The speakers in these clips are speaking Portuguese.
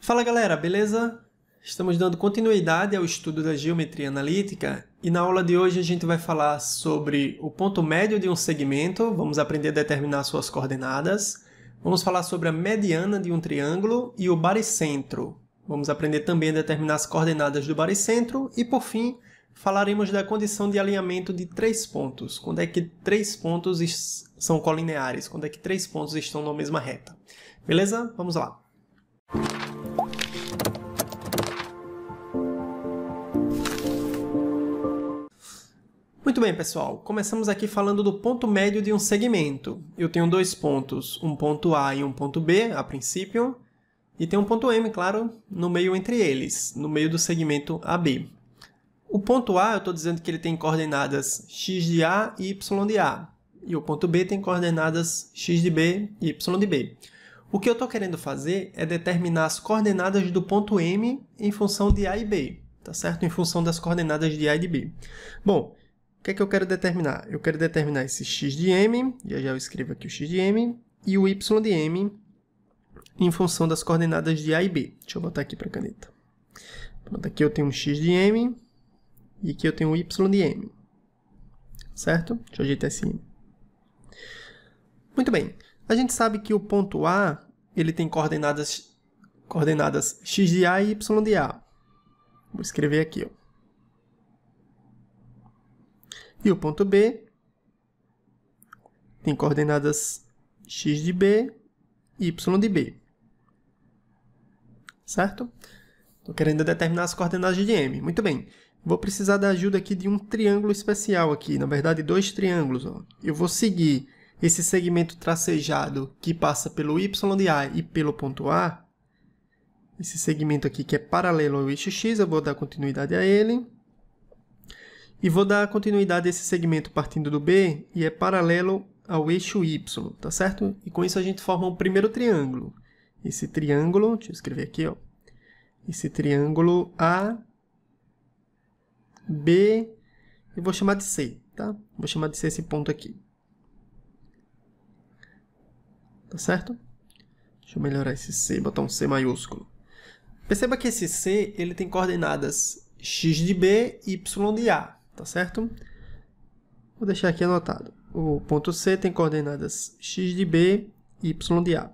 Fala galera, beleza? Estamos dando continuidade ao estudo da geometria analítica e na aula de hoje a gente vai falar sobre o ponto médio de um segmento, vamos aprender a determinar suas coordenadas, vamos falar sobre a mediana de um triângulo e o baricentro. Vamos aprender também a determinar as coordenadas do baricentro e, por fim, falaremos da condição de alinhamento de três pontos. Quando é que três pontos são colineares? Quando é que três pontos estão na mesma reta? Beleza? Vamos lá. Muito bem, pessoal. Começamos aqui falando do ponto médio de um segmento. Eu tenho dois pontos, um ponto A e um ponto B, a princípio, e tem um ponto M, claro, no meio entre eles, no meio do segmento AB. O ponto A, eu estou dizendo que ele tem coordenadas x de A e y de A. E o ponto B tem coordenadas x de B e y de B. O que eu estou querendo fazer é determinar as coordenadas do ponto M em função de A e B, tá certo? Em função das coordenadas de A e de B. Bom, o que é que eu quero determinar? Eu quero determinar esse x de M, já eu escrevo aqui o x de M, e o y de M em função das coordenadas de A e B. Deixa eu botar aqui para a caneta. Pronto, aqui eu tenho um x de M e aqui eu tenho um y de M. Certo? Deixa eu ajeitar esse M. Muito bem. A gente sabe que o ponto A ele tem coordenadas x de A e y de A. Vou escrever aqui, ó. E o ponto B tem coordenadas x de B e y de B. Certo? Estou querendo determinar as coordenadas de M. Muito bem. Vou precisar da ajuda aqui de um triângulo especial aqui. Na verdade, dois triângulos. Ó. Eu vou seguir esse segmento tracejado que passa pelo y de A e pelo ponto A. Esse segmento aqui que é paralelo ao eixo X, eu vou dar continuidade a ele. E vou dar continuidade a esse segmento partindo do B e é paralelo ao eixo Y, tá certo? E com isso a gente forma um primeiro triângulo. Esse triângulo, deixa eu escrever aqui, ó. Esse triângulo A, B, eu vou chamar de C, tá? Vou chamar de C esse ponto aqui. Tá certo? Deixa eu melhorar esse C, botar um C maiúsculo. Perceba que esse C, ele tem coordenadas x de B e y de A. Tá certo? Vou deixar aqui anotado. O ponto C tem coordenadas x de B e y de A.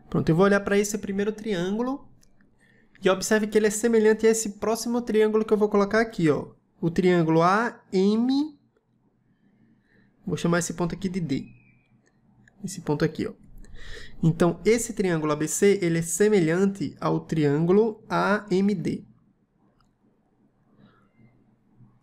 Pronto, eu vou olhar para esse primeiro triângulo e observe que ele é semelhante a esse próximo triângulo que eu vou colocar aqui, ó. O triângulo AM, vou chamar esse ponto aqui de D. Esse ponto aqui, ó. Então, esse triângulo ABC, ele é semelhante ao triângulo AMD.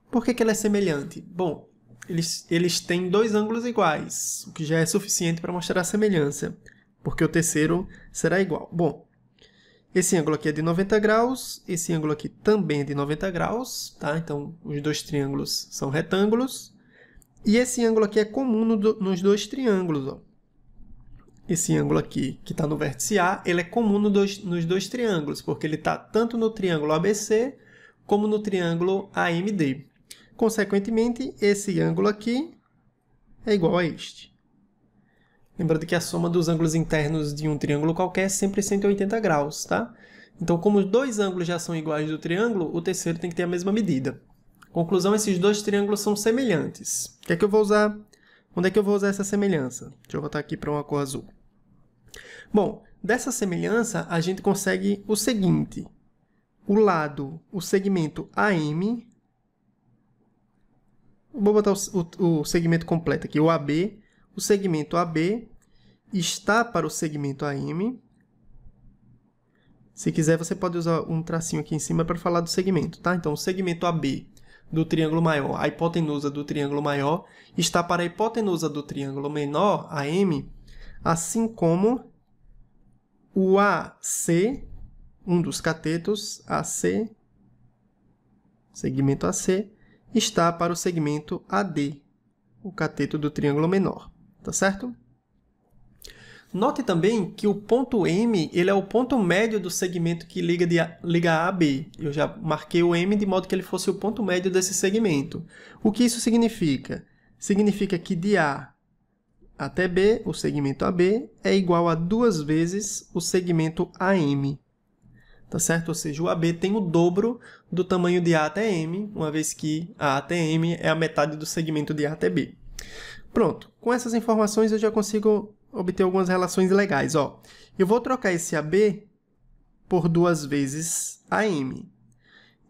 Por que ele é semelhante? Bom, eles têm dois ângulos iguais, o que já é suficiente para mostrar a semelhança, porque o terceiro será igual. Bom, esse ângulo aqui é de 90 graus, esse ângulo aqui também é de 90 graus, tá? Então, os dois triângulos são retângulos, e esse ângulo aqui é comum nos dois triângulos, ó. Esse ângulo aqui, que está no vértice A, ele é comum nos dois triângulos, porque ele está tanto no triângulo ABC, como no triângulo AMD. Consequentemente, esse ângulo aqui é igual a este. Lembrando que a soma dos ângulos internos de um triângulo qualquer é sempre 180 graus, tá? Então, como os dois ângulos já são iguais do triângulo, o terceiro tem que ter a mesma medida. Conclusão, esses dois triângulos são semelhantes. O que é que eu vou usar? Onde é que eu vou usar essa semelhança? Deixa eu voltar aqui para uma cor azul. Bom, dessa semelhança, a gente consegue o seguinte. O segmento AM, vou botar o segmento completo aqui, o AB, o segmento AB está para o segmento AM. Se quiser, você pode usar um tracinho aqui em cima para falar do segmento, tá? Então, o segmento AB do triângulo maior, a hipotenusa do triângulo maior, está para a hipotenusa do triângulo menor, AM, assim como o AC, um dos catetos AC, segmento AC, está para o segmento AD, o cateto do triângulo menor, tá certo? Note também que o ponto M ele é o ponto médio do segmento que liga A a B. Eu já marquei o M de modo que ele fosse o ponto médio desse segmento. O que isso significa? Significa que de A até B, o segmento AB, é igual a 2 vezes o segmento AM. Tá certo? Ou seja, o AB tem o dobro do tamanho de A até M, uma vez que A até M é a metade do segmento de A até B. Pronto. Com essas informações eu já consigo obter algumas relações legais. Ó, eu vou trocar esse AB por 2 vezes AM.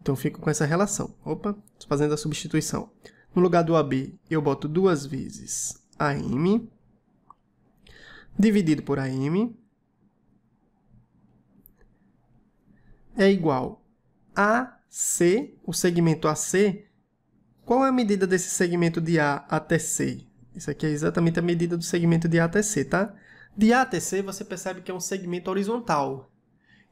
Então, eu fico com essa relação. Opa, estou fazendo a substituição. No lugar do AB, eu boto 2 vezes AM, dividido por AM, é igual a AC, o segmento AC. Qual é a medida desse segmento de A até C? Isso aqui é exatamente a medida do segmento de A até C, tá? De A até C, você percebe que é um segmento horizontal.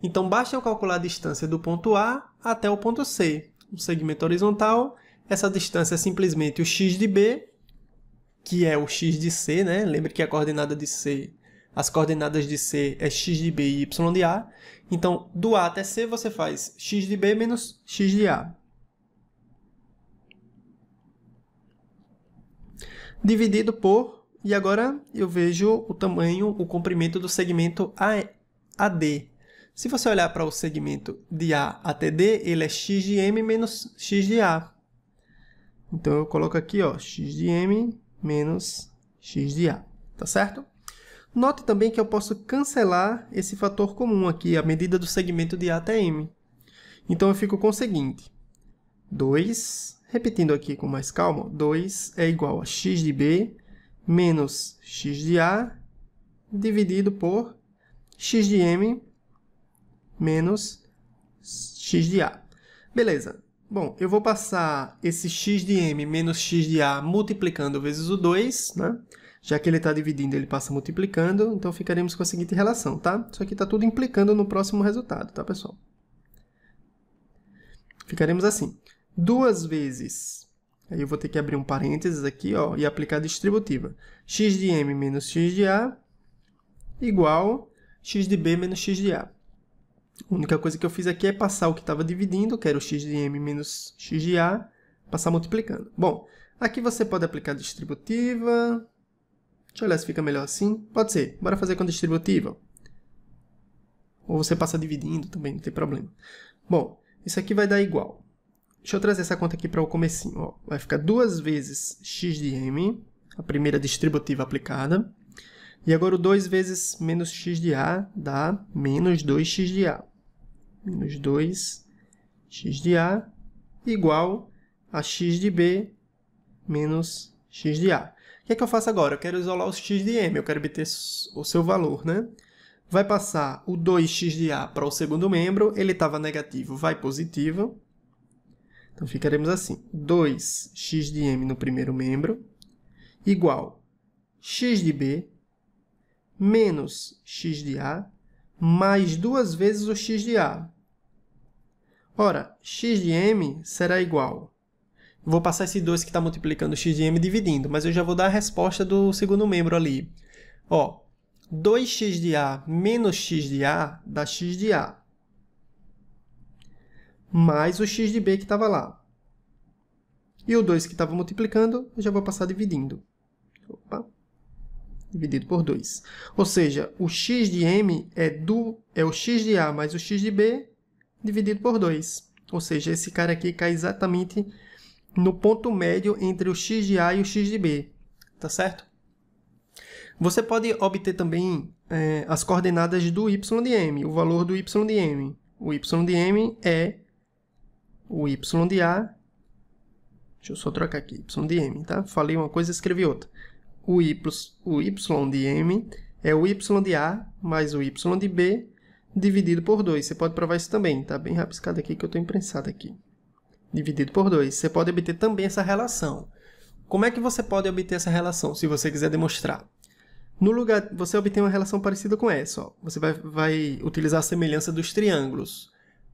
Então, basta eu calcular a distância do ponto A até o ponto C. Um segmento horizontal, essa distância é simplesmente o x de B, que é o x de C, né? Lembre que a coordenada de C, as coordenadas de C é x de B e y de A. Então, do A até C, você faz x de B menos x de A. Dividido por, e agora eu vejo o tamanho, o comprimento do segmento AD. Se você olhar para o segmento de A até D, ele é x de M menos x de A. Então, eu coloco aqui, ó, x de M menos x de A. Tá certo? Note também que eu posso cancelar esse fator comum aqui, a medida do segmento de A até M. Então, eu fico com o seguinte. 2, repetindo aqui com mais calma, 2 é igual a x de B menos x de A dividido por x de M menos x de A. Beleza. Bom, eu vou passar esse x de M menos x de A multiplicando vezes o 2, né? Já que ele está dividindo, ele passa multiplicando, então ficaremos com a seguinte relação, tá? Isso aqui está tudo implicando no próximo resultado, tá, pessoal? Ficaremos assim. 2 vezes, aí eu vou ter que abrir um parênteses aqui, ó, e aplicar a distributiva. X de M menos x de A igual x de B menos x de A. A única coisa que eu fiz aqui é passar o que estava dividindo, que era o x de M menos x de A, passar multiplicando. Bom, aqui você pode aplicar a distributiva. Deixa eu olhar se fica melhor assim. Pode ser. Bora fazer com a distributiva. Ou você passa dividindo também, não tem problema. Bom, isso aqui vai dar igual. Deixa eu trazer essa conta aqui para o comecinho. Ó. Vai ficar 2 vezes x de M, a primeira distributiva aplicada. E agora o 2 vezes menos x de A dá menos 2x de A. Menos 2x de A igual a x de B menos x de A. O que é que eu faço agora? Eu quero isolar os x de M, eu quero obter o seu valor, né? Vai passar o 2x de A para o segundo membro, ele estava negativo, vai positivo. Então, ficaremos assim, 2x de M no primeiro membro, igual x de B menos x de A, mais 2 vezes o x de A. Ora, x de M será igual. Vou passar esse 2 que está multiplicando x de M dividindo, mas eu já vou dar a resposta do segundo membro ali. Ó, 2x de A menos x de A dá x de A. Mais o x de B que estava lá. E o 2 que estava multiplicando, eu já vou passar dividindo. Opa. Dividido por 2. Ou seja, o x de M é o x de A mais o x de B dividido por 2. Ou seja, esse cara aqui cai exatamente no ponto médio entre o x de A e o x de B. Tá certo? Você pode obter também as coordenadas do y de M, o valor do y de M. O y de M é o y de A. Deixa eu só trocar aqui, y de M, tá? Falei uma coisa e escrevi outra. O y de M é o y de A mais o y de B dividido por 2. Você pode provar isso também, tá? Bem rabiscado aqui que eu estou imprensado aqui. Dividido por 2. Você pode obter também essa relação. Como é que você pode obter essa relação, se você quiser demonstrar? No lugar, você obtém uma relação parecida com essa. Ó. Você vai utilizar a semelhança dos triângulos.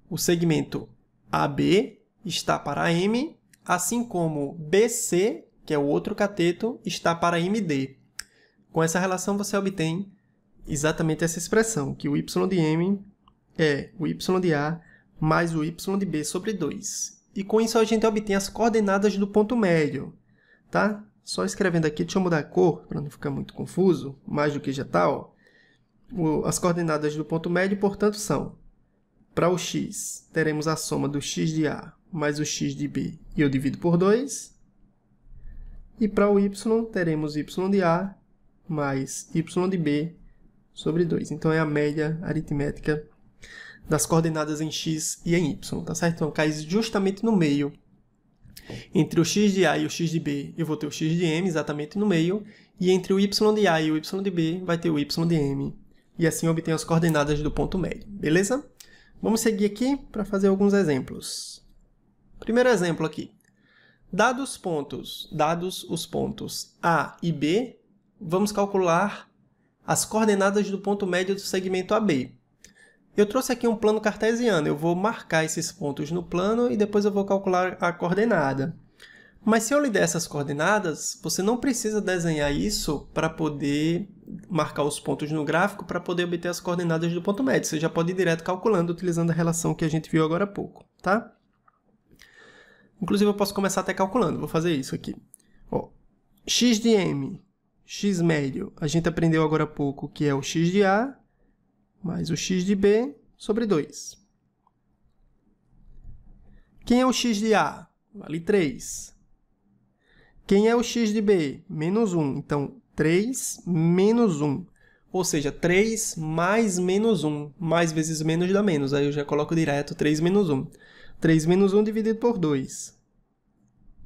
O segmento AB está para M, assim como BC, que é o outro cateto, está para MD. Com essa relação, você obtém exatamente essa expressão, que o y de M é o y de A mais o y de B sobre 2. E com isso, a gente obtém as coordenadas do ponto médio. Tá? só escrevendo aqui, deixa eu mudar a cor, para não ficar muito confuso, mais do que já está, ó. As coordenadas do ponto médio, portanto, são, para o x, teremos a soma do x de A mais o x de B, e eu divido por 2. E para o y, teremos y de A mais y de B sobre 2. Então, é a média aritmética das coordenadas em x e em y, tá certo? Então, cai justamente no meio. Entre o x de A e o x de B, eu vou ter o x de M exatamente no meio. E entre o y de A e o y de B, vai ter o y de M. E assim eu obtenho as coordenadas do ponto médio, beleza? Vamos seguir aqui para fazer alguns exemplos. Primeiro exemplo aqui. Dados os pontos A e B, vamos calcular as coordenadas do ponto médio do segmento AB. Eu trouxe aqui um plano cartesiano, eu vou marcar esses pontos no plano e depois eu vou calcular a coordenada. Mas se eu lhe der essas coordenadas, você não precisa desenhar isso para poder marcar os pontos no gráfico para poder obter as coordenadas do ponto médio. Você já pode ir direto calculando utilizando a relação que a gente viu agora há pouco, tá? Inclusive, eu posso começar até calculando. Vou fazer isso aqui. Ó, x de M, x médio, a gente aprendeu agora há pouco que é o x de A mais o x de B sobre 2. Quem é o x de A? Vale 3. Quem é o x de B? Menos 1. Então, 3 menos 1. Ou seja, 3 mais menos 1. Mais vezes menos dá menos. Aí eu já coloco direto 3 menos 1. 3 menos 1 dividido por 2.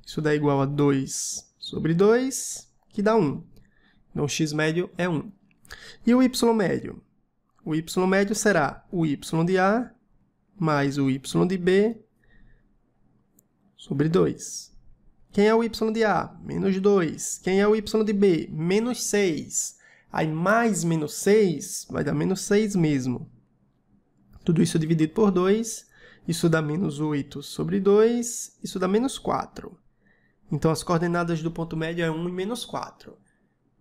Isso dá igual a 2 sobre 2, que dá 1. Então, o x médio é 1. E o y médio? O y médio será o y de A mais o y de B sobre 2. Quem é o y de A? Menos 2. Quem é o y de B? Menos 6. Aí, mais menos 6 vai dar menos 6 mesmo. Tudo isso dividido por 2. Isso dá menos 8 sobre 2. Isso dá menos 4. Então, as coordenadas do ponto médio é 1 e menos 4.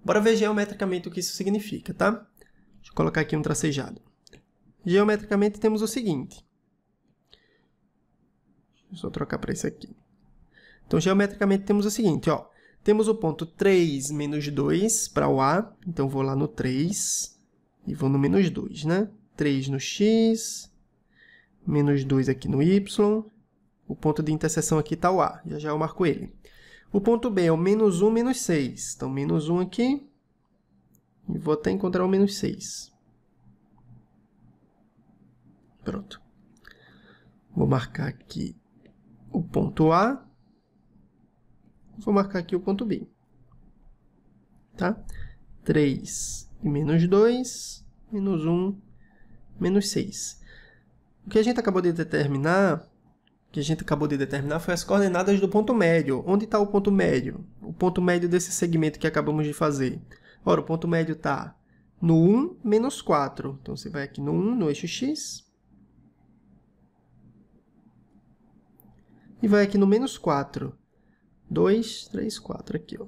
Bora ver geometricamente o que isso significa, tá? Deixa eu colocar aqui um tracejado. Geometricamente, temos o seguinte. Deixa eu só trocar para esse aqui. Então, geometricamente, temos o seguinte, ó. Temos o ponto 3 menos 2 para o A. Então, vou lá no 3 e vou no menos 2, né? 3 no x, menos 2 aqui no y. O ponto de interseção aqui está o A. Já eu marco ele. O ponto B é o menos 1, menos 6. Então, menos 1 aqui. E vou até encontrar o menos 6. Pronto. Vou marcar aqui o ponto A. Vou marcar aqui o ponto B. Tá? 3 e menos 2, menos 1, menos 6. O que a gente acabou de determinar, foi as coordenadas do ponto médio. Onde está o ponto médio? O ponto médio desse segmento que acabamos de fazer. Ora, o ponto médio está no 1, menos 4. Então, você vai aqui no 1, no eixo x. E vai aqui no menos 4. 2, 3, 4 aqui, ó.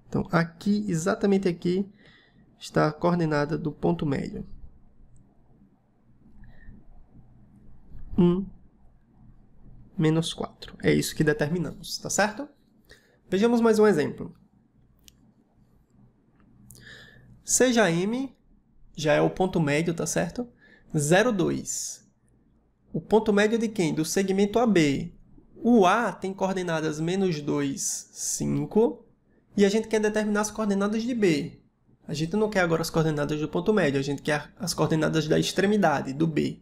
Então, aqui, exatamente aqui, está a coordenada do ponto médio. 1, menos 4. É isso que determinamos, tá certo? Vejamos mais um exemplo. Seja M, já é o ponto médio, tá certo? 0, 2. O ponto médio de quem? Do segmento AB. O A tem coordenadas menos 2, 5. E a gente quer determinar as coordenadas de B. A gente não quer agora as coordenadas do ponto médio, a gente quer as coordenadas da extremidade, do B.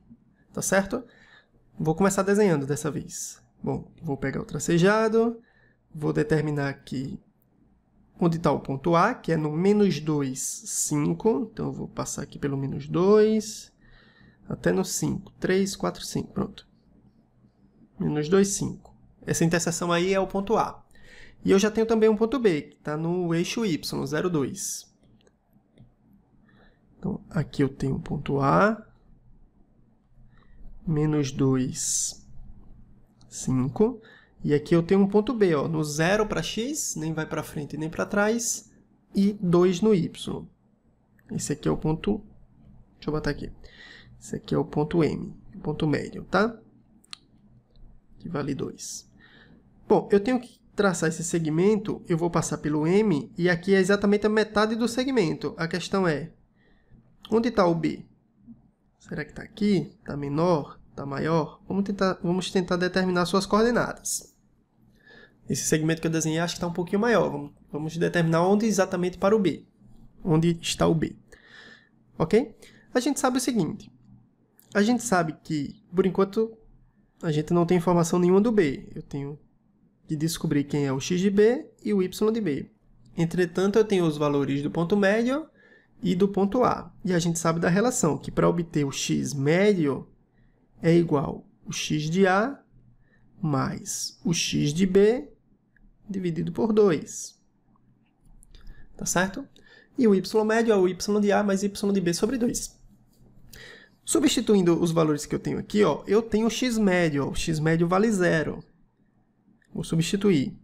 Tá certo? Vou começar desenhando dessa vez. Bom, vou pegar o tracejado, vou determinar aqui onde está o ponto A, que é no menos 2, 5. Então, eu vou passar aqui pelo menos 2, até no 5. 3, 4, 5. Pronto. Menos 2, 5. Essa interseção aí é o ponto A. E eu já tenho também um ponto B, que está no eixo Y, 0, 2. Então, aqui eu tenho o ponto A, menos 2, 5. E aqui eu tenho um ponto B, ó, no 0 para x, nem vai para frente nem para trás, e 2 no y. Esse aqui é o ponto... Deixa eu botar aqui. Esse aqui é o ponto M, o ponto médio, tá? Que vale 2. Bom, eu tenho que traçar esse segmento, eu vou passar pelo M, e aqui é exatamente a metade do segmento. A questão é, onde está o B? Será que está aqui? Está menor? Está maior? Vamos tentar determinar suas coordenadas. Esse segmento que eu desenhei acho que está um pouquinho maior. Vamos determinar onde exatamente para o B. Onde está o B. Ok? A gente sabe o seguinte. A gente sabe que, por enquanto, a gente não tem informação nenhuma do B. Eu tenho que descobrir quem é o x de B e o y de B. Entretanto, eu tenho os valores do ponto médio e do ponto A. E a gente sabe da relação, que para obter o x médio é igual o x de A mais o x de B dividido por 2. Tá certo? E o y médio é o y de A mais y de B sobre 2. Substituindo os valores que eu tenho aqui, ó, eu tenho o x médio. O x médio vale 0. Vou substituir.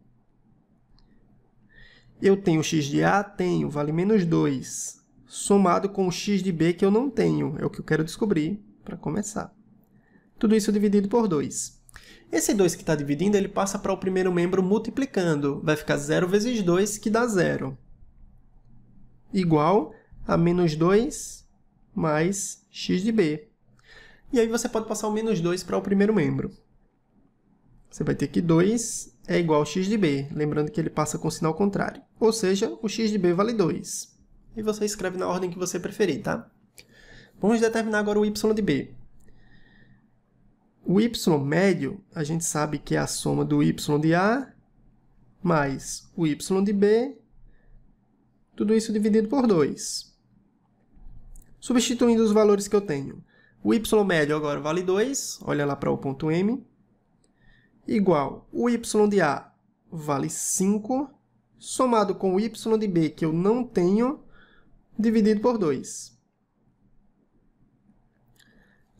Eu tenho o x de A? Tenho, vale menos 2. Somado com o x de B que eu não tenho. É o que eu quero descobrir para começar. Tudo isso dividido por 2. Esse 2 que está dividindo, ele passa para o primeiro membro multiplicando. Vai ficar 0 vezes 2, que dá 0. Igual a menos 2 mais x de B. E aí você pode passar o menos 2 para o primeiro membro. Você vai ter que 2 é igual a x de B. Lembrando que ele passa com sinal contrário. Ou seja, o x de B vale 2. E você escreve na ordem que você preferir, tá? Vamos determinar agora o y de B. O y médio, a gente sabe que é a soma do y de A mais o y de B, tudo isso dividido por 2. Substituindo os valores que eu tenho. O y médio agora vale 2, olha lá para o ponto M, igual o y de A vale 5, somado com o y de B, que eu não tenho, dividido por 2.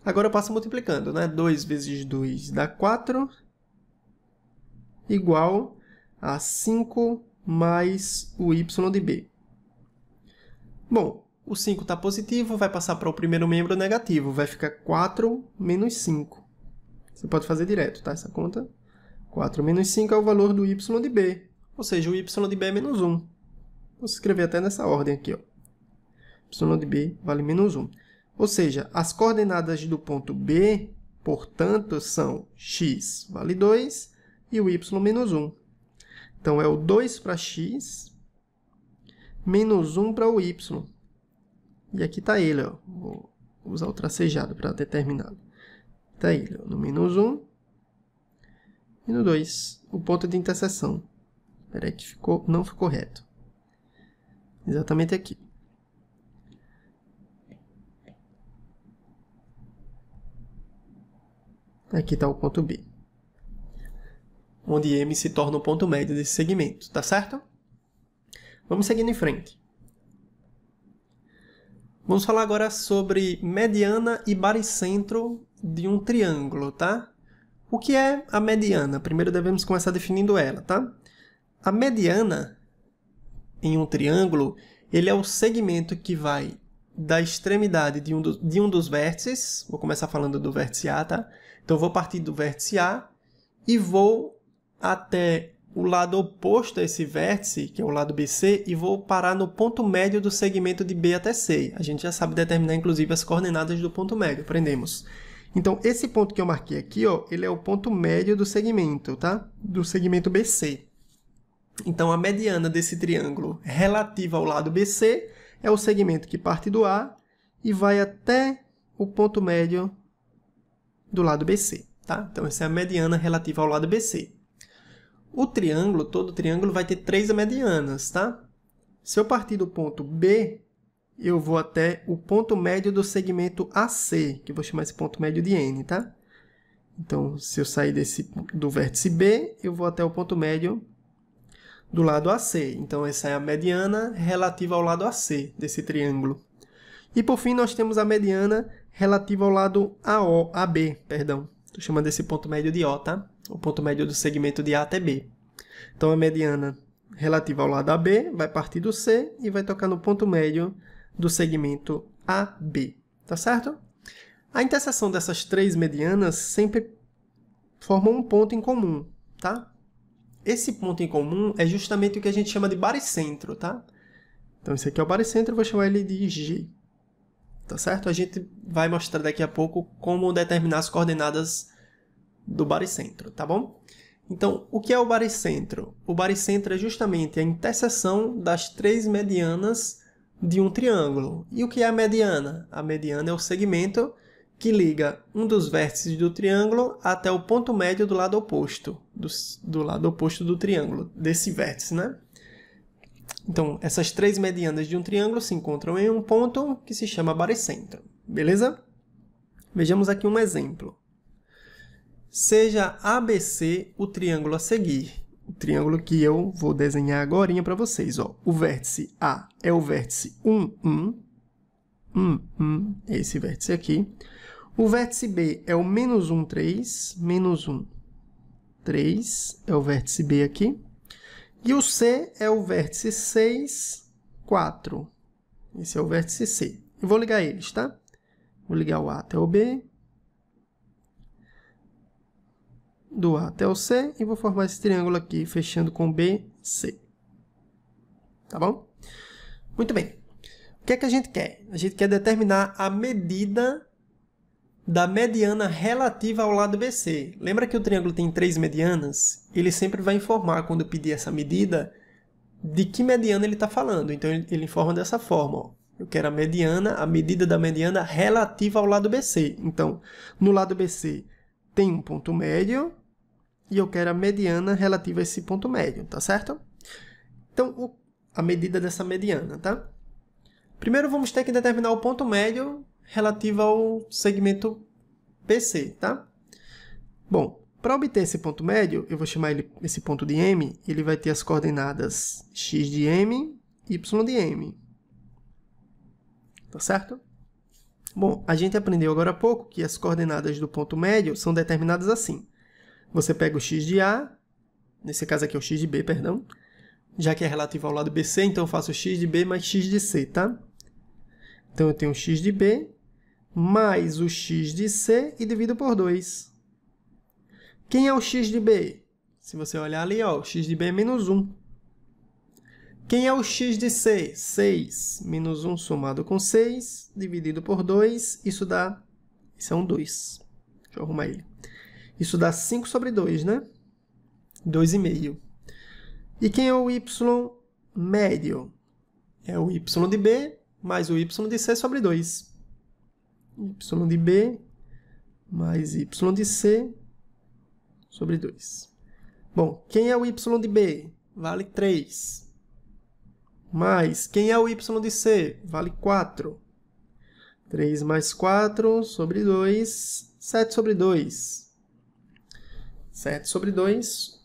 Agora eu passo multiplicando, né? 2 vezes 2 dá 4, igual a 5 mais o y de B. Bom, o 5 está positivo, vai passar para o primeiro membro negativo. Vai ficar 4 menos 5. Você pode fazer direto, tá? Essa conta. 4 menos 5 é o valor do y de B. Ou seja, o y de B é menos 1. Vou escrever até nessa ordem aqui, ó. Y de B vale menos 1. Ou seja, as coordenadas do ponto B, portanto, são x vale 2 e o y menos 1. Então, é o 2 para x menos 1 para o y. E aqui está ele, ó. Vou usar o tracejado para determinar. Está ele, ó, no menos 1 e no 2. O ponto de interseção. Espera aí que não ficou reto. Exatamente aqui. Aqui está o ponto B, onde M se torna o ponto médio desse segmento, tá certo? Vamos seguindo em frente. Vamos falar agora sobre mediana e baricentro de um triângulo, tá? O que é a mediana? Primeiro devemos começar definindo ela, tá? A mediana em um triângulo, ele é o segmento que vai da extremidade de um dos vértices. Vou começar falando do vértice A, tá? Então, eu vou partir do vértice A e vou até o lado oposto a esse vértice, que é o lado BC, e vou parar no ponto médio do segmento de B até C. A gente já sabe determinar, inclusive, as coordenadas do ponto médio, aprendemos. Então, esse ponto que eu marquei aqui, ó, ele é o ponto médio do segmento, tá? Do segmento BC. Então, a mediana desse triângulo relativa ao lado BC é o segmento que parte do A e vai até o ponto médio do lado BC, tá? Então, essa é a mediana relativa ao lado BC. O triângulo, todo triângulo vai ter 3 medianas, tá? Se eu partir do ponto B, eu vou até o ponto médio do segmento AC, que eu vou chamar esse ponto médio de N, tá? Então, se eu sair do vértice B, eu vou até o ponto médio do lado AC. Então, essa é a mediana relativa ao lado AC desse triângulo. E, por fim, nós temos a mediana relativa ao lado AB, perdão. Estou chamando esse ponto médio de O, tá? O ponto médio do segmento de A até B. Então, a mediana relativa ao lado AB vai partir do C e vai tocar no ponto médio do segmento AB, tá certo? A interseção dessas 3 medianas sempre formam um ponto em comum, tá? Esse ponto em comum é justamente o que a gente chama de baricentro, tá? Então, esse aqui é o baricentro, eu vou chamar ele de G. Tá certo? A gente vai mostrar daqui a pouco como determinar as coordenadas do baricentro, tá bom? Então, o que é o baricentro? O baricentro é justamente a interseção das três medianas de um triângulo. E o que é a mediana? A mediana é o segmento que liga um dos vértices do triângulo até o ponto médio do lado oposto, do lado oposto do triângulo, desse vértice, né? Então, essas três medianas de um triângulo se encontram em um ponto que se chama baricentro. Beleza? Vejamos aqui um exemplo. Seja ABC o triângulo a seguir. O triângulo que eu vou desenhar agora para vocês. Ó. O vértice A é o vértice 1, 1. 1, 1. Esse vértice aqui. O vértice B é o menos 1, 3. Menos 1, 3. É o vértice B aqui. E o C é o vértice 6, 4. Esse é o vértice C. Eu vou ligar eles, tá? Vou ligar o A até o B. Do A até o C. E vou formar esse triângulo aqui, fechando com B, C. Tá bom? Muito bem. O que é que a gente quer? A gente quer determinar a medida da mediana relativa ao lado BC. Lembra que o triângulo tem três medianas? Ele sempre vai informar, quando eu pedir essa medida, de que mediana ele está falando. Então, ele informa dessa forma. Ó. Eu quero a mediana, a medida da mediana relativa ao lado BC. Então, no lado BC tem um ponto médio e eu quero a mediana relativa a esse ponto médio, tá certo? Então, a medida dessa mediana, tá? Primeiro, vamos ter que determinar o ponto médio relativo ao segmento BC, tá? Bom, para obter esse ponto médio, eu vou chamar esse ponto de M, ele vai ter as coordenadas x de M e y de M. Tá certo? Bom, a gente aprendeu agora há pouco que as coordenadas do ponto médio são determinadas assim. Você pega o x de A, nesse caso aqui é o x de B, perdão, já que é relativo ao lado BC, então eu faço x de B mais x de C, tá? Então, eu tenho x de B mais o x de C e divido por 2. Quem é o x de B? Se você olhar ali, ó, o x de B é menos 1. Quem é o x de C? 6. Menos 1 somado com 6, dividido por 2, isso é um 2. Deixa eu arrumar ele. Isso dá 5 sobre 2, né? 2,5. E quem é o y médio? É o y de B mais o y de C sobre 2. Y de B mais y de C sobre 2. Bom, quem é o y de B? Vale 3. Mais, quem é o y de C? Vale 4. 3 mais 4 sobre 2, 7 sobre 2. 7 sobre 2,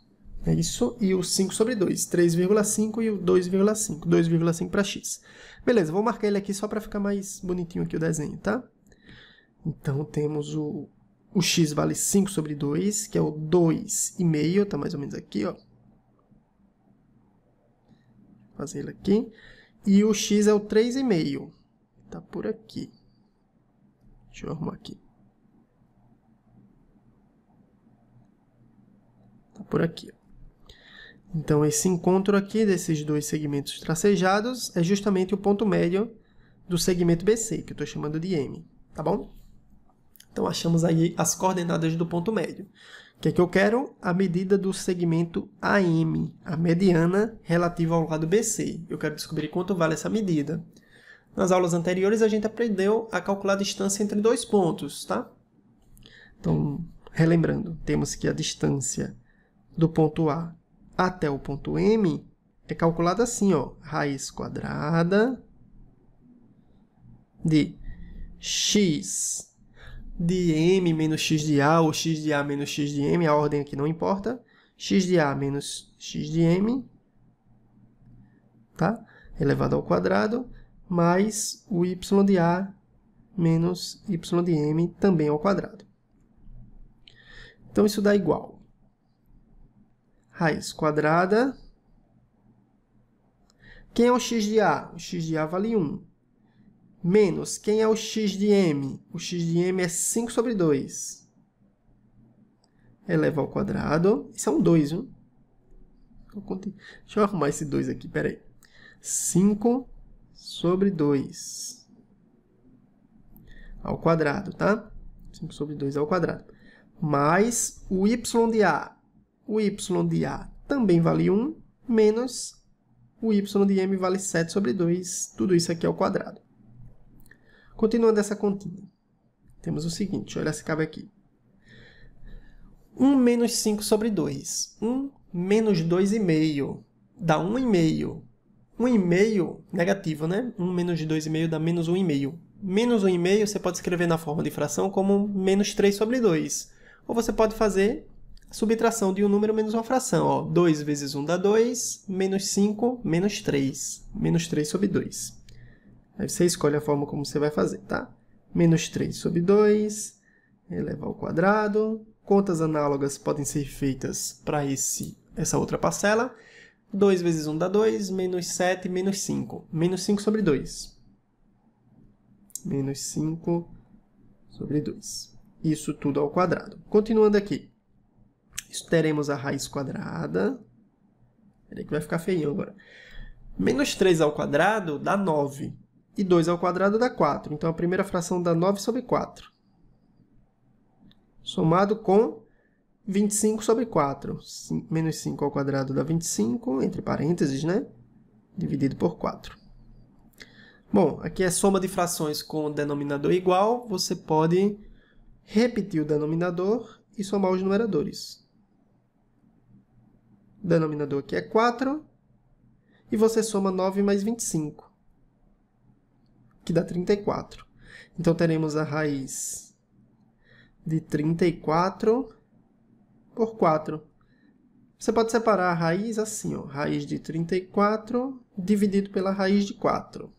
é isso, e o 5 sobre 2. 3,5 e o 2,5. 2,5 para x. Beleza, vou marcar ele aqui só para ficar mais bonitinho aqui o desenho, tá? Então, temos o x vale 5 sobre 2, que é o 2,5, está mais ou menos aqui, ó. Vou fazer ele aqui. E o x é o 3,5. Está por aqui. Deixa eu arrumar aqui. Está por aqui, ó. Então, esse encontro aqui desses dois segmentos tracejados é justamente o ponto médio do segmento BC, que eu estou chamando de M, tá bom? Então, achamos aí as coordenadas do ponto médio. O que é que eu quero? A medida do segmento AM, a mediana relativa ao lado BC. Eu quero descobrir quanto vale essa medida. Nas aulas anteriores, a gente aprendeu a calcular a distância entre dois pontos, tá? Então, relembrando, temos que a distância do ponto A até o ponto M é calculada assim, ó, raiz quadrada de x de m menos x de a, ou x de a menos x de m, a ordem aqui não importa, x de a menos x de m, tá? Elevado ao quadrado, mais o y de a menos y de m, também ao quadrado. Então, isso dá igual. Raiz quadrada. Quem é o x de a? O x de a vale 1. Menos, quem é o x de m? O x de m é 5 sobre 2. Eleva ao quadrado. Isso é um 2, viu? Deixa eu arrumar esse 2 aqui, peraí. 5 sobre 2 ao quadrado, tá? 5 sobre 2 ao quadrado. Mais o y de A. O y de A também vale 1, menos o y de M vale 7 sobre 2. Tudo isso aqui ao quadrado. Continuando essa continha, temos o seguinte, olha esse cabo aqui. 1 menos 5 sobre 2. 1 menos 2,5 dá 1,5. 1,5 negativo, né? 1 menos 2,5 dá menos 1,5. Menos 1,5 você pode escrever na forma de fração como menos 3 sobre 2. Ou você pode fazer a subtração de um número menos uma fração. Ó, 2 vezes 1 dá 2, menos 5, menos 3. Menos 3 sobre 2. Aí você escolhe a forma como você vai fazer, tá? Menos 3 sobre 2, eleva ao quadrado. Contas análogas podem ser feitas para essa outra parcela. 2 vezes 1 dá 2, menos 7, menos 5. Menos 5 sobre 2. Menos 5 sobre 2. Isso tudo ao quadrado. Continuando aqui. Teremos a raiz quadrada. Peraí que vai ficar feinho agora. Menos 3 ao quadrado dá 9. E 2 ao quadrado dá 4. Então, a primeira fração dá 9 sobre 4. Somado com 25 sobre 4. Menos 5 ao quadrado dá 25, entre parênteses, né? Dividido por 4. Bom, aqui é soma de frações com denominador igual. Você pode repetir o denominador e somar os numeradores. O denominador aqui é 4. E você soma 9 mais 25, que dá 34. Então, teremos a raiz de 34 por 4. Você pode separar a raiz assim, ó, raiz de 34 dividido pela raiz de 4.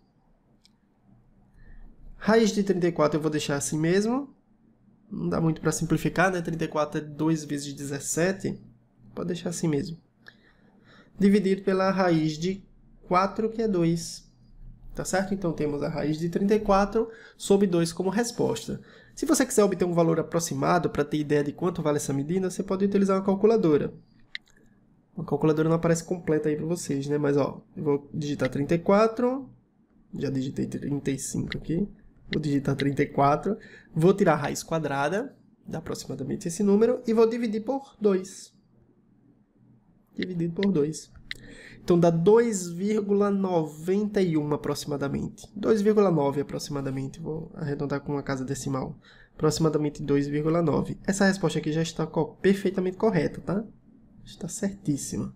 Raiz de 34 eu vou deixar assim mesmo. Não dá muito para simplificar, né? 34 é 2 vezes 17. Pode deixar assim mesmo. Dividido pela raiz de 4, que é 2. Tá certo? Então, temos a raiz de 34 sobre 2 como resposta. Se você quiser obter um valor aproximado, para ter ideia de quanto vale essa medida, você pode utilizar uma calculadora. A calculadora não aparece completa aí para vocês, né? Mas, ó, eu vou digitar 34, já digitei 35 aqui, vou digitar 34, vou tirar a raiz quadrada, dá aproximadamente esse número, e vou dividir por 2. Dividido por 2. Então, dá 2,91 aproximadamente. 2,9 aproximadamente. Vou arredondar com uma casa decimal. Aproximadamente 2,9. Essa resposta aqui já está perfeitamente correta, tá? Está certíssima.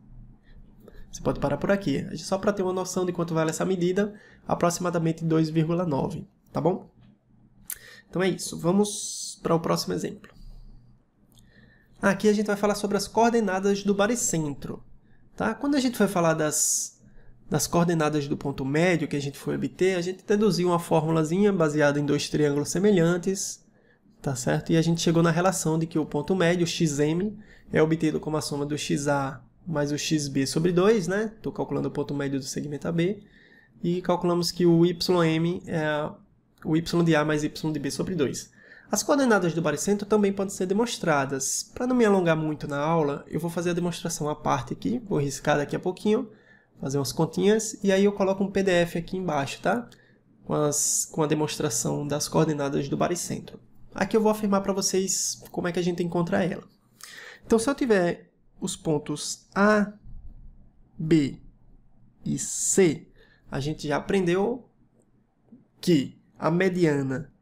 Você pode parar por aqui. Só para ter uma noção de quanto vale essa medida, aproximadamente 2,9. Tá bom? Então é isso. Vamos para o próximo exemplo. Aqui a gente vai falar sobre as coordenadas do baricentro. Tá? Quando a gente foi falar das coordenadas do ponto médio que a gente foi obter, a gente deduziu uma formulazinha baseada em dois triângulos semelhantes, tá certo? E a gente chegou na relação de que o ponto médio, xm, é obtido como a soma do xa mais o xb sobre 2, né? Estou calculando o ponto médio do segmento AB. E calculamos que o ym é o y de A mais y de B sobre 2. As coordenadas do baricentro também podem ser demonstradas. Para não me alongar muito na aula, eu vou fazer a demonstração à parte aqui, vou riscar daqui a pouquinho, fazer umas continhas, e aí eu coloco um PDF aqui embaixo, tá? Com a demonstração das coordenadas do baricentro. Aqui eu vou afirmar para vocês como é que a gente encontra ela. Então, se eu tiver os pontos A, B e C, a gente já aprendeu que a mediana,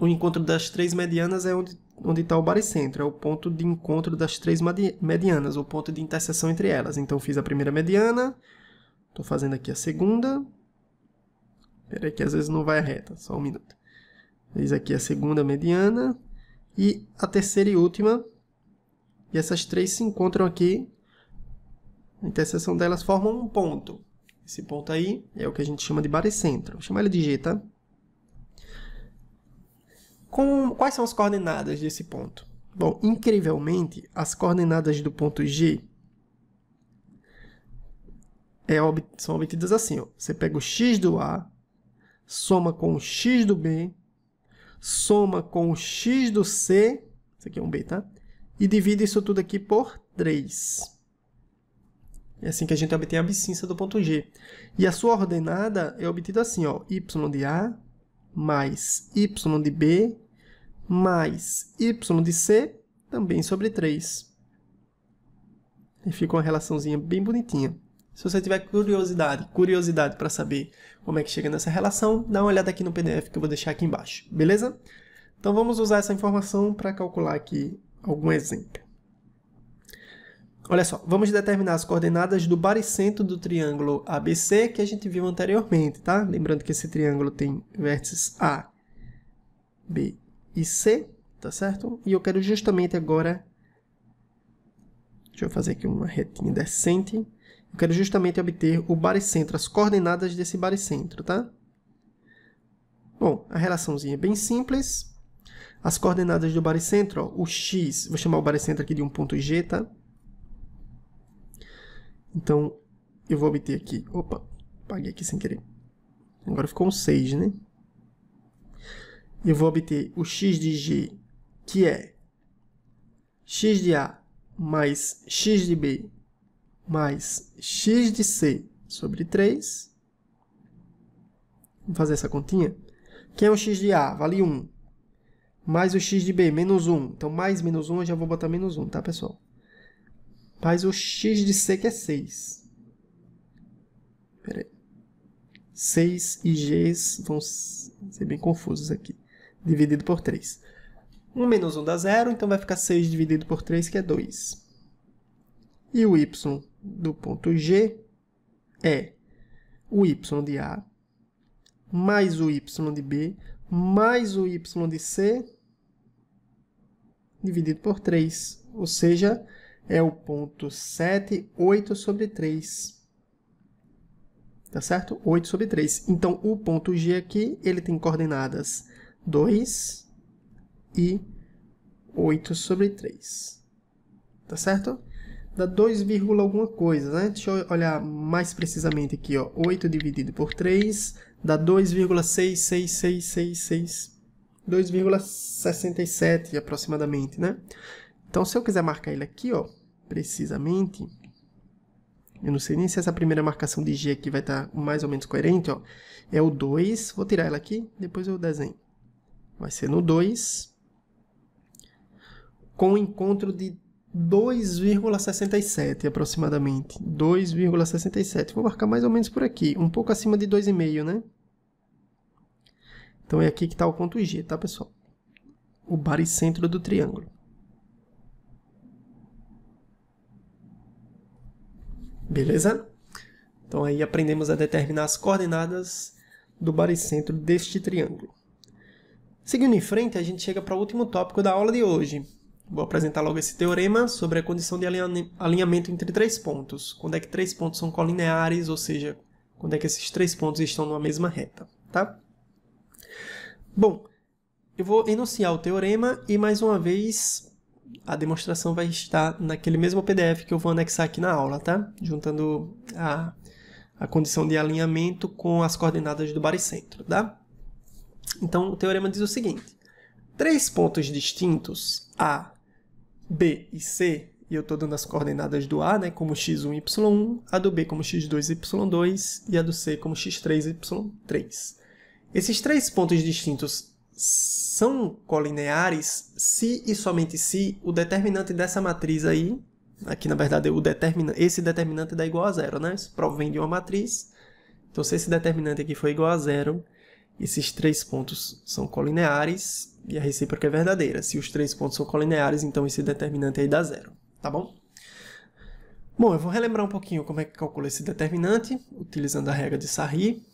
o encontro das três medianas é onde está o baricentro, é o ponto de encontro das três medianas, o ponto de interseção entre elas. Então, fiz a primeira mediana, estou fazendo aqui a segunda. Espera aí que às vezes não vai reta, só um minuto. Fiz aqui a segunda mediana e a terceira e última. E essas três se encontram aqui. A interseção delas forma um ponto. Esse ponto aí é o que a gente chama de baricentro. Vou chamar ele de G, tá? Quais são as coordenadas desse ponto? Bom, incrivelmente, as coordenadas do ponto G são obtidas assim. Ó. Você pega o x do A, soma com o x do B, soma com o x do C, isso aqui é um B, tá? E divide isso tudo aqui por 3. É assim que a gente obtém a abscissa do ponto G. E a sua ordenada é obtida assim, ó, y de A mais y de B mais y de C, também sobre 3. E fica uma relaçãozinha bem bonitinha. Se você tiver curiosidade para saber como é que chega nessa relação, dá uma olhada aqui no PDF que eu vou deixar aqui embaixo, beleza? Então vamos usar essa informação para calcular aqui algum exemplo. Olha só, vamos determinar as coordenadas do baricentro do triângulo ABC que a gente viu anteriormente, tá? Lembrando que esse triângulo tem vértices A, B e C, tá certo? E eu quero justamente agora, deixa eu fazer aqui uma retinha decente, eu quero justamente obter o baricentro, as coordenadas desse baricentro, tá? Bom, a relaçãozinha é bem simples. As coordenadas do baricentro, ó, o x, vou chamar o baricentro aqui de um ponto G, tá? Então, eu vou obter aqui, opa, apaguei aqui sem querer. Agora ficou um 6, né? Eu vou obter o x de G, que é x de A mais x de B mais x de C sobre 3. Vamos fazer essa continha? Quem é o x de A? Vale 1. Mais o x de B, menos 1. Então, mais menos 1, eu já vou botar menos 1, tá, pessoal? Mais o x de C, que é 6. Espera aí. 6 e G's vão ser bem confusos aqui. Dividido por 3. 1 menos 1 dá 0, então vai ficar 6 dividido por 3, que é 2. E o y do ponto G é o y de A mais o y de B mais o y de C dividido por 3. Ou seja, é o ponto 7, 8 sobre 3. Tá certo? 8 sobre 3. Então, o ponto G aqui, ele tem coordenadas 2 e 8 sobre 3. Tá certo? Dá 2, alguma coisa, né? Deixa eu olhar mais precisamente aqui, ó. 8 dividido por 3 dá 2,6666. 2,67 aproximadamente, né? Então, se eu quiser marcar ele aqui, ó, precisamente, eu não sei nem se essa primeira marcação de G aqui vai estar mais ou menos coerente, ó. É o 2, vou tirar ela aqui, depois eu desenho. Vai ser no 2, com o encontro de 2,67 aproximadamente. 2,67. Vou marcar mais ou menos por aqui, um pouco acima de 2,5, né? Então, é aqui que está o ponto G, tá, pessoal? O baricentro do triângulo. Beleza? Então, aí aprendemos a determinar as coordenadas do baricentro deste triângulo. Seguindo em frente, a gente chega para o último tópico da aula de hoje. Vou apresentar logo esse teorema sobre a condição de alinhamento entre 3 pontos. Quando é que 3 pontos são colineares, ou seja, quando é que esses 3 pontos estão numa mesma reta, tá? Bom, eu vou enunciar o teorema e, mais uma vez, a demonstração vai estar naquele mesmo PDF que eu vou anexar aqui na aula, tá? Juntando a condição de alinhamento com as coordenadas do baricentro, tá? Então, o teorema diz o seguinte. 3 pontos distintos, A, B e C, e eu estou dando as coordenadas do A, né, como x1 e y1, a do B como x2 e y2, e a do C como x3 e y3. Esses 3 pontos distintos são colineares se e somente se o determinante dessa matriz aí, aqui na verdade esse determinante dá igual a 0, né? Isso provém de uma matriz. Então, se esse determinante aqui for igual a 0, esses 3 pontos são colineares e a recíproca é verdadeira. Se os 3 pontos são colineares, então esse determinante aí dá 0, tá bom? Bom, eu vou relembrar um pouquinho como é que calcula esse determinante, utilizando a regra de Sarri.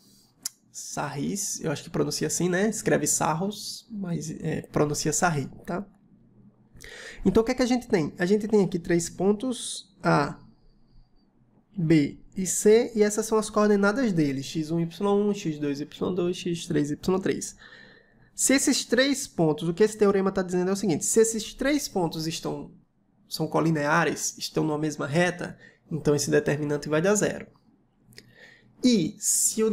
Sarris, eu acho que pronuncia assim, né? Escreve Sarros, mas pronuncia Sarri, tá? Então, o que é que a gente tem? A gente tem aqui 3 pontos, A, B e C, e essas são as coordenadas deles, x1, y1, x2, y2, x3, y3. Se esses 3 pontos, o que esse teorema está dizendo é o seguinte, se esses 3 pontos são colineares, estão numa mesma reta, então esse determinante vai dar 0. E se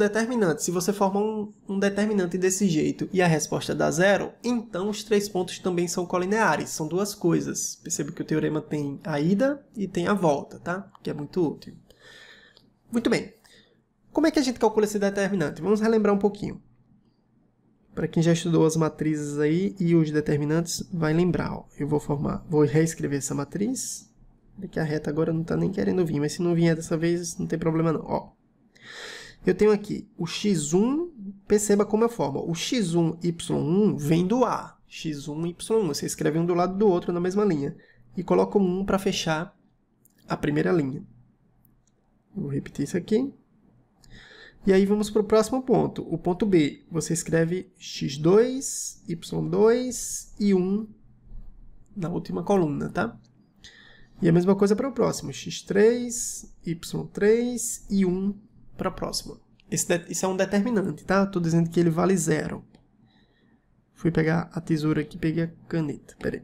você forma um determinante desse jeito e a resposta dá 0, então os 3 pontos também são colineares. São duas coisas. Perceba que o teorema tem a ida e tem a volta, tá? Que é muito útil. Muito bem. Como é que a gente calcula esse determinante? Vamos relembrar um pouquinho. Para quem já estudou as matrizes aí e os determinantes, vai lembrar. Ó. Eu vou reescrever essa matriz. Porque a reta agora não está nem querendo vir, mas se não vier dessa vez, não tem problema não. Ó. Eu tenho aqui o x1, perceba como é a forma. O x1, y1 vem do A. x1, y1. Você escreve um do lado do outro na mesma linha. E coloca um 1 para fechar a primeira linha. Vou repetir isso aqui. E aí vamos para o próximo ponto. O ponto B. Você escreve x2, y2 e 1 na última coluna, tá? E a mesma coisa para o próximo. x3, y3 e 1 para a próxima. Isso é um determinante, tá? Estou dizendo que ele vale 0. Fui pegar a tesoura aqui, peguei a caneta. Peraí.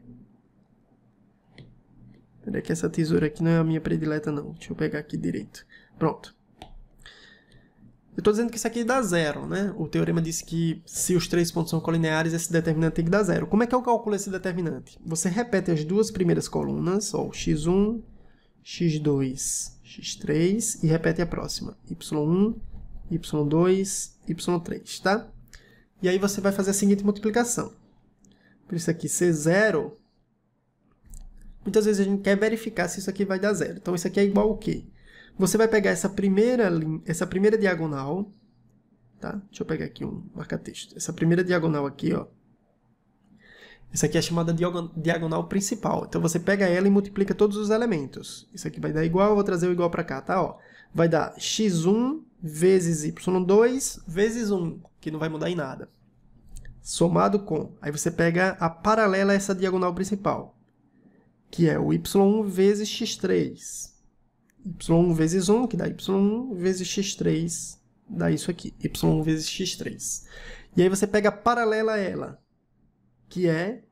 Peraí que essa tesoura aqui não é a minha predileta, não. Deixa eu pegar aqui direito. Pronto. Eu estou dizendo que isso aqui dá 0, né? O teorema disse que se os 3 pontos são colineares, esse determinante tem que dar 0. Como é que eu calculo esse determinante? Você repete as duas primeiras colunas, ó, x1, x2, x3, e repete a próxima, y1, y2, y3, tá? E aí você vai fazer a seguinte multiplicação. Por isso aqui, ser 0, muitas vezes a gente quer verificar se isso aqui vai dar 0. Então, isso aqui é igual ao quê? Você vai pegar essa primeira diagonal, tá? Deixa eu pegar aqui um marca-texto. Essa primeira diagonal aqui, ó. Essa aqui é chamada diagonal principal. Então, você pega ela e multiplica todos os elementos. Isso aqui vai dar igual, eu vou trazer o igual para cá, tá? Ó, vai dar x1 vezes y2 vezes 1, que não vai mudar em nada. Somado com... Aí você pega a paralela a essa diagonal principal, que é o y1 vezes x3. y1 vezes 1, que dá y1 vezes x3, dá isso aqui, y1 vezes x3. E aí você pega a paralela a ela, que é,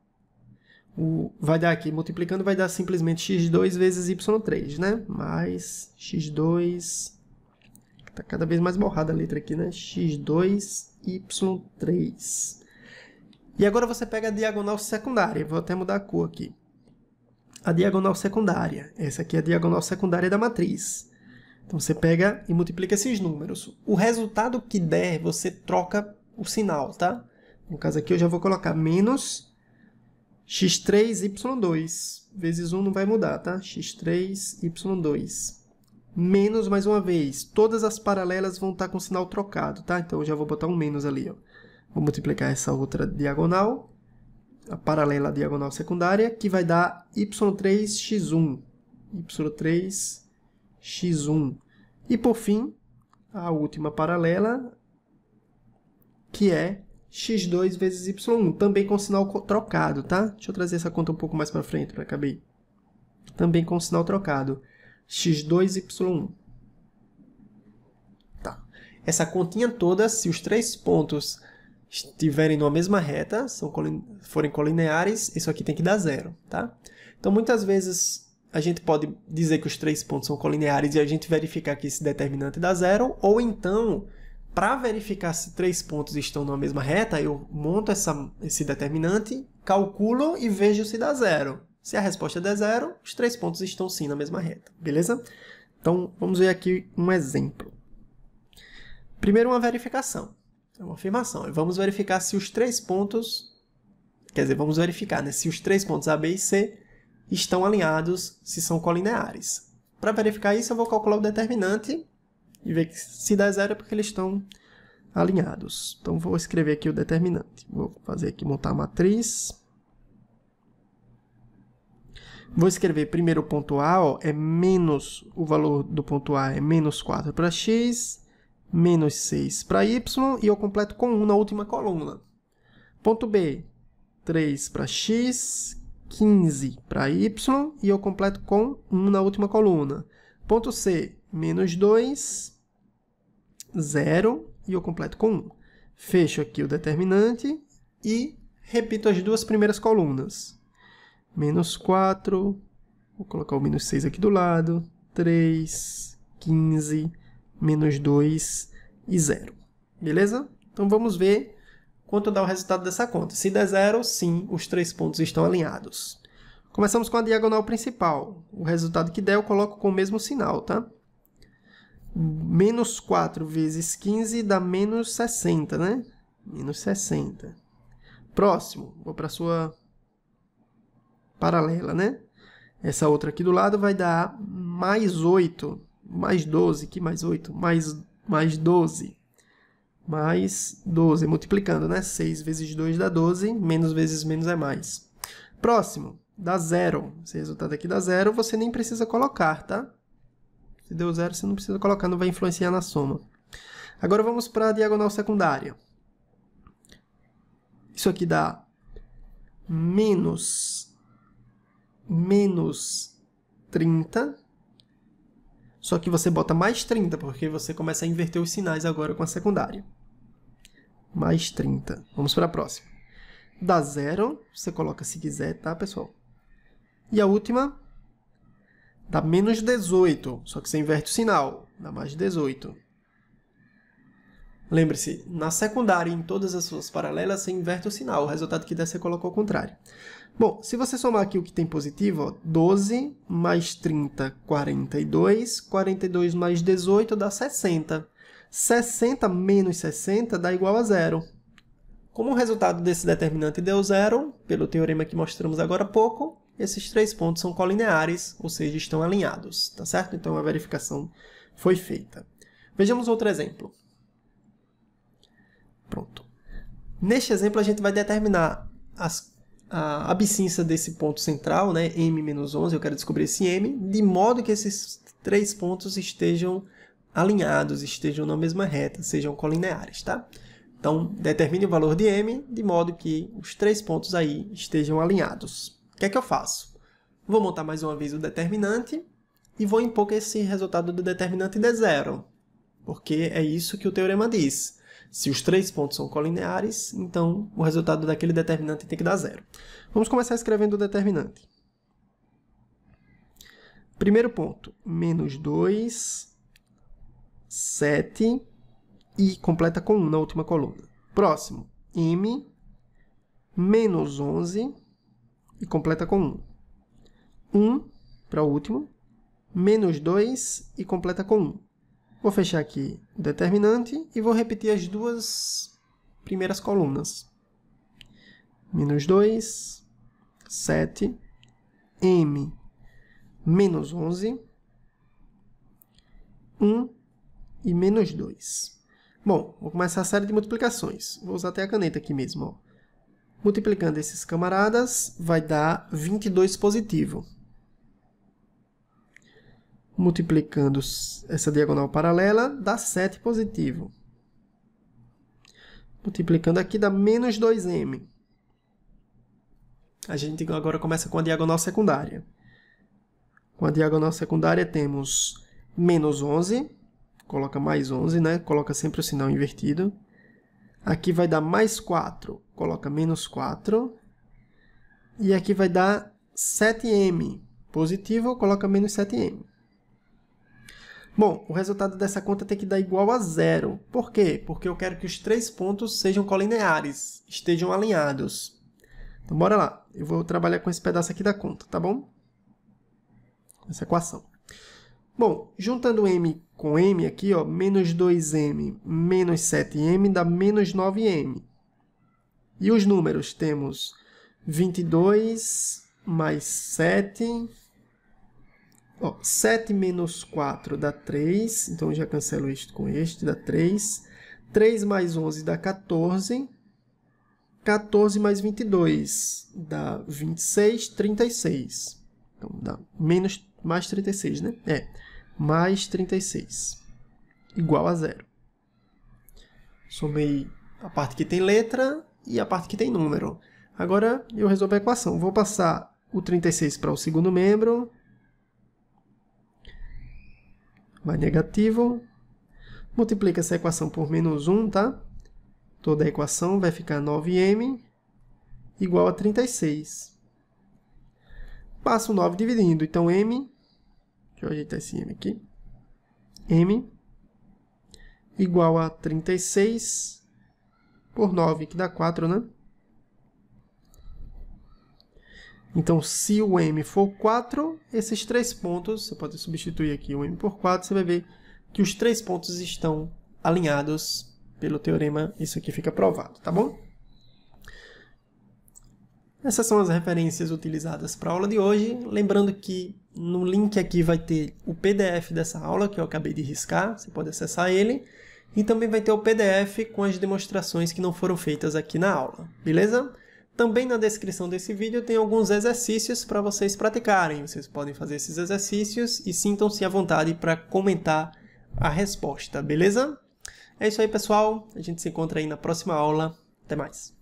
vai dar aqui, multiplicando, vai dar simplesmente x2 vezes y3, né? Mais x2, está cada vez mais borrada a letra aqui, né? x2, y3. E agora você pega a diagonal secundária, vou até mudar a cor aqui. A diagonal secundária. Essa aqui é a diagonal secundária da matriz. Então, você pega e multiplica esses números. O resultado que der, você troca o sinal, tá? No caso aqui, eu já vou colocar menos x3y2. Vezes 1 não vai mudar, tá? x3y2. Menos, mais uma vez. Todas as paralelas vão estar com o sinal trocado, tá? Então, eu já vou botar um menos ali, ó. Vou multiplicar essa outra diagonal, a paralela à diagonal secundária, que vai dar y3x1. y3x1. E, por fim, a última paralela, que é x2 vezes y1, também com sinal trocado, tá? Deixa eu trazer essa conta um pouco mais para frente, para caber. Também com sinal trocado. x2y1. Tá. Essa continha toda, se os 3 pontos estiverem numa mesma reta, forem colineares, isso aqui tem que dar 0, tá? Então, muitas vezes, a gente pode dizer que os 3 pontos são colineares e a gente verificar que esse determinante dá 0, ou então, para verificar se 3 pontos estão numa mesma reta, eu monto esse determinante, calculo e vejo se dá 0. Se a resposta der 0, os 3 pontos estão sim na mesma reta, beleza? Então, vamos ver aqui um exemplo. Primeiro, uma verificação. É uma afirmação. Vamos verificar se os 3 pontos... Quer dizer, vamos verificar, né, se os 3 pontos A, B e C estão alinhados, se são colineares. Para verificar isso, eu vou calcular o determinante e ver que se der 0 é porque eles estão alinhados. Então, vou escrever aqui o determinante. Vou fazer aqui, montar a matriz. Vou escrever primeiro o ponto A, ó, é menos, o valor do ponto A é menos 4 para x, menos 6 para y, e eu completo com 1 na última coluna. Ponto B, 3 para x, 15 para y, e eu completo com 1 na última coluna. Ponto C, menos 2, 0, e eu completo com 1. Fecho aqui o determinante e repito as duas primeiras colunas. Menos 4, vou colocar o menos 6 aqui do lado, 3, 15, menos 2 e 0. Beleza? Então, vamos ver quanto dá o resultado dessa conta. Se der 0, sim, os 3 pontos estão alinhados. Começamos com a diagonal principal. O resultado que der, eu coloco com o mesmo sinal, tá? Menos 4 vezes 15 dá menos 60, né? Menos 60. Próximo, vou para a sua paralela, né? Essa outra aqui do lado vai dar mais 8, mais 12, que mais 8? Mais 12. Mais 12, multiplicando, né? 6 vezes 2 dá 12, menos vezes menos é mais. Próximo, dá 0. Esse resultado aqui dá 0, você nem precisa colocar, tá? Se deu 0, você não precisa colocar, não vai influenciar na soma. Agora vamos para a diagonal secundária. Isso aqui dá menos 30. Só que você bota mais 30, porque você começa a inverter os sinais agora com a secundária. Mais 30. Vamos para a próxima. Dá 0, você coloca se quiser, tá, pessoal? E a última dá menos 18, só que você inverte o sinal, dá mais 18. Lembre-se, na secundária, em todas as suas paralelas, você inverte o sinal. O resultado que der, você colocou ao contrário. Bom, se você somar aqui o que tem positivo, ó, 12 mais 30, 42. 42 mais 18 dá 60. 60 menos 60 dá igual a 0. Como o resultado desse determinante deu 0, pelo teorema que mostramos agora há pouco, esses 3 pontos são colineares, ou seja, estão alinhados, tá certo? Então, a verificação foi feita. Vejamos outro exemplo. Pronto. Neste exemplo, a gente vai determinar a abscissa desse ponto central, né, m-11, eu quero descobrir esse m, de modo que esses 3 pontos estejam alinhados, estejam na mesma reta, sejam colineares, tá? Então, determine o valor de m, de modo que os 3 pontos aí estejam alinhados. O que é que eu faço? Vou montar mais uma vez o determinante e vou impor que esse resultado do determinante dê 0, porque é isso que o teorema diz. Se os 3 pontos são colineares, então o resultado daquele determinante tem que dar 0. Vamos começar escrevendo o determinante. Primeiro ponto, menos 2, 7, e completa com 1 na última coluna. Próximo, m, menos 11, e completa com 1. 1 para o último, menos 2, e completa com 1. Vou fechar aqui o determinante e vou repetir as duas primeiras colunas. Menos 2, 7, m, menos 11, 1 e menos 2. Bom, vou começar a série de multiplicações. Vou usar até a caneta aqui mesmo. Ó. Multiplicando esses camaradas, vai dar 22 positivo. Multiplicando essa diagonal paralela, dá 7 positivo. Multiplicando aqui, dá menos 2m. A gente agora começa com a diagonal secundária. Com a diagonal secundária, temos menos 11. Coloca mais 11, né? Coloca sempre o sinal invertido. Aqui vai dar mais 4. Coloca menos 4. E aqui vai dar 7m. Positivo, coloca menos 7m. Bom, o resultado dessa conta tem que dar igual a 0. Por quê? Porque eu quero que os 3 pontos sejam colineares, estejam alinhados. Então, bora lá. Eu vou trabalhar com esse pedaço aqui da conta, tá bom? Essa equação. Bom, juntando m com m aqui, ó, menos 2m menos 7m dá menos 9m. E os números temos 22 mais 7... 7 menos 4 dá 3, então já cancelo este com este, dá 3. 3 mais 11 dá 14. 14 mais 22 dá 26, 36. Então, dá mais 36, né? Mais 36. Igual a 0. Somei a parte que tem letra e a parte que tem número. Agora, eu resolvo a equação. Vou passar o 36 para o segundo membro. Vai negativo. Multiplica essa equação por menos 1, tá? Toda a equação vai ficar 9m igual a 36. Passo o 9 dividindo. Então, m... Deixa eu ajeitar esse m aqui. m igual a 36 por 9, que dá 4, né? Então, se o m for 4, esses 3 pontos, você pode substituir aqui o m por 4, você vai ver que os 3 pontos estão alinhados pelo teorema, isso aqui fica provado, tá bom? Essas são as referências utilizadas para a aula de hoje. Lembrando que no link aqui vai ter o PDF dessa aula, que eu acabei de riscar, você pode acessar ele. E também vai ter o PDF com as demonstrações que não foram feitas aqui na aula, beleza? Também na descrição desse vídeo tem alguns exercícios para vocês praticarem. Vocês podem fazer esses exercícios e sintam-se à vontade para comentar a resposta, beleza? É isso aí, pessoal. A gente se encontra aí na próxima aula. Até mais.